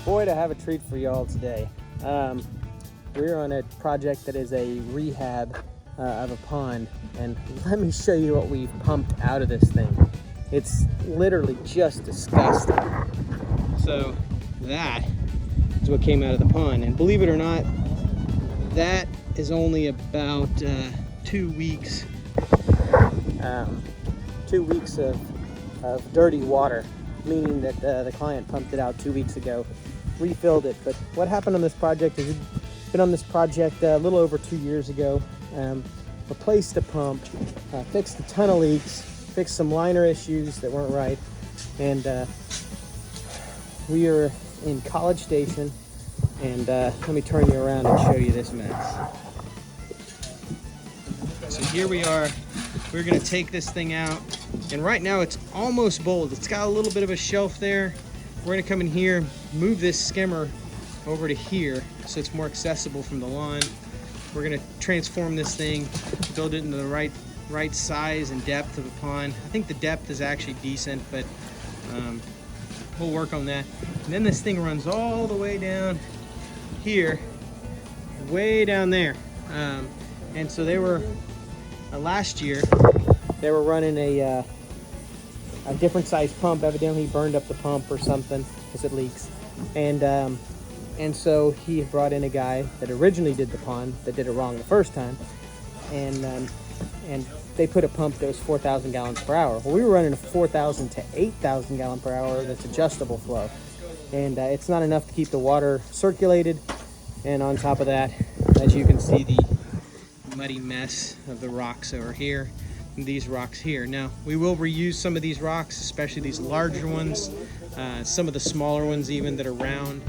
Boy, to have a treat for y'all today. We're on a project that is a rehab of a pond, and let me show you what we've pumped out of this thing. It's literally just disgusting. So that is what came out of the pond, and believe it or not, that is only about 2 weeks. 2 weeks of dirty water, meaning that the client pumped it out 2 weeks ago, refilled it. But what happened on this project is we've been on this project a little over 2 years ago. Replaced the pump, fixed a ton of leaks, fixed some liner issues that weren't right, and we are in College Station. And let me turn you around and show you this mess. So here we are. We're gonna take this thing out, and right now it's almost bold. It's got a little bit of a shelf there. We're gonna come in here, move this skimmer over to here so it's more accessible from the lawn. We're gonna transform this thing, build it into the right size and depth of a pond. I think the depth is actually decent, but we'll work on that. And then this thing runs all the way down here, way down there. And so they were, last year, they were running a different size pump. Evidently burned up the pump or something because it leaks. And so he brought in a guy that originally did the pond that did it wrong the first time. And they put a pump that was 4,000 gallons per hour. Well, we were running a 4,000 to 8,000 gallon per hour that's adjustable flow. And it's not enough to keep the water circulated. And on top of that, as you can see, the muddy mess of the rocks over here and these rocks here. Now, we will reuse some of these rocks, especially these larger ones, some of the smaller ones even that are round.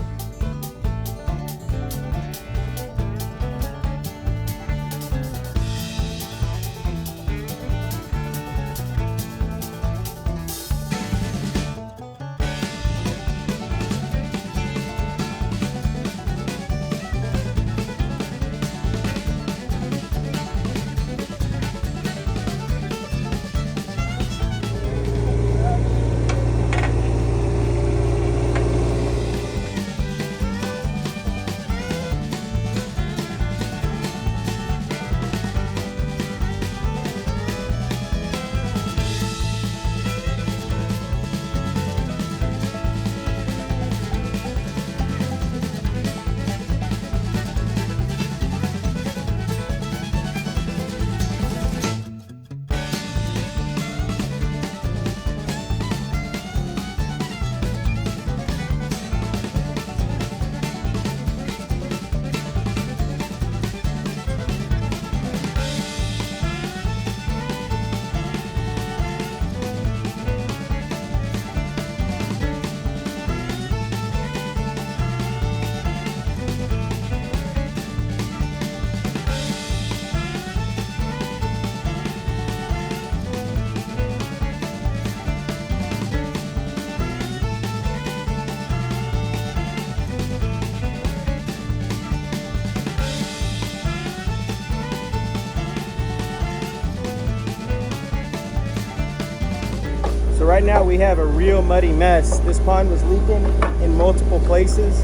So right now we have a real muddy mess. This pond was leaking in multiple places,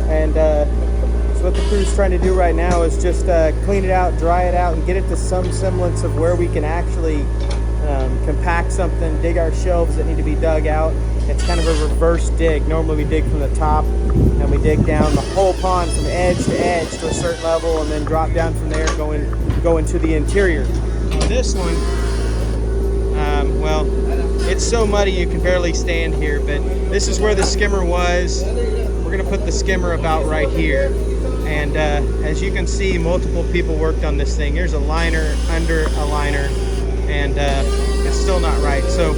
and so what the crew's trying to do right now is just clean it out, dry it out, and get it to some semblance of where we can actually compact something, dig our shelves that need to be dug out. It's kind of a reverse dig. Normally we dig from the top and we dig down the whole pond from edge to edge to a certain level, and then drop down from there, go into the interior. This one, well, it's so muddy you can barely stand here, but this is where the skimmer was. We're gonna put the skimmer about right here. And as you can see, multiple people worked on this thing. There's a liner under a liner, and it's still not right. So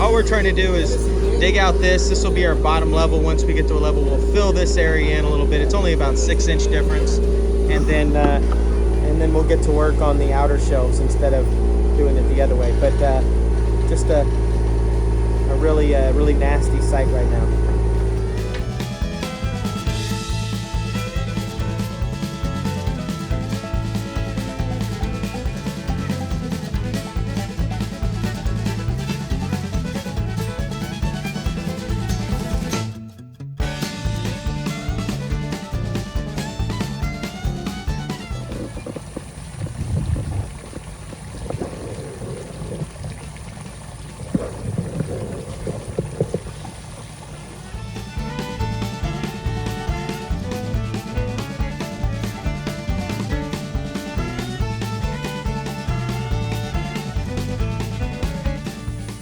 all we're trying to do is dig out this. This will be our bottom level. Once we get to a level, we'll fill this area in a little bit. It's only about 6-inch difference. And then we'll get to work on the outer shelves instead of doing it the other way. But just a really nasty site right now.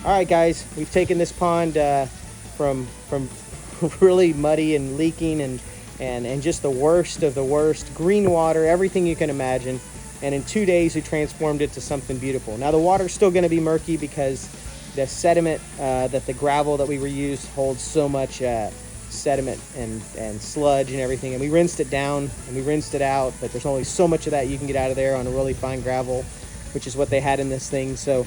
All right, guys, we've taken this pond from really muddy and leaking and just the worst of the worst, green water, everything you can imagine. And in 2 days, we transformed it to something beautiful. Now, the water's still gonna be murky because the sediment, that the gravel that we reused holds so much sediment and sludge and everything. And we rinsed it down and we rinsed it out, but there's only so much of that you can get out of there on a really fine gravel, which is what they had in this thing. So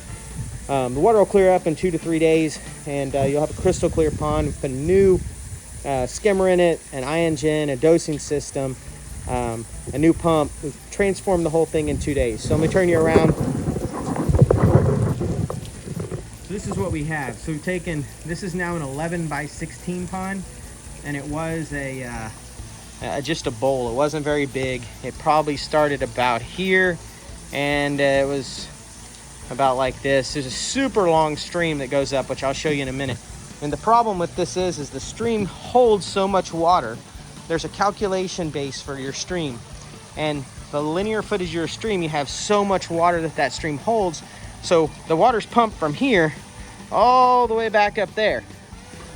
the water will clear up in 2 to 3 days, and you'll have a crystal clear pond. We put a new skimmer in it, an ion gen, a dosing system, a new pump. We've transformed the whole thing in 2 days. So I'm gonna turn you around. So this is what we have. So we've taken, this is now an 11 by 16 pond, and it was just a bowl. It wasn't very big. It probably started about here, and it was about like this. There's a super long stream that goes up, which I'll show you in a minute. And the problem with this is the stream holds so much water. There's a calculation base for your stream, and the linear footage of your stream, you have so much water that stream holds. So the water's pumped from here all the way back up there.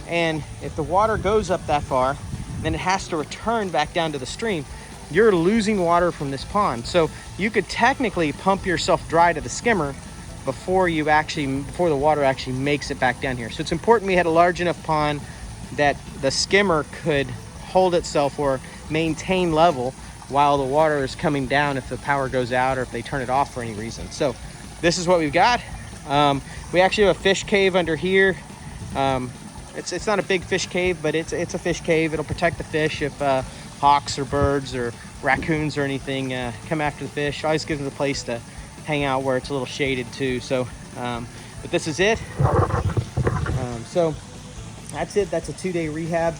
And if the water goes up that far, then it has to return back down to the stream. You're losing water from this pond. So you could technically pump yourself dry to the skimmer before the water actually makes it back down here. So it's important we had a large enough pond that the skimmer could hold itself or maintain level while the water is coming down if the power goes out or if they turn it off for any reason. So this is what we've got. We actually have a fish cave under here. It's not a big fish cave, but it's a fish cave. It'll protect the fish if hawks or birds or raccoons or anything come after the fish. Always gives them a place to hang out where it's a little shaded too. So, but this is it. So that's it. That's a 2-day rehab.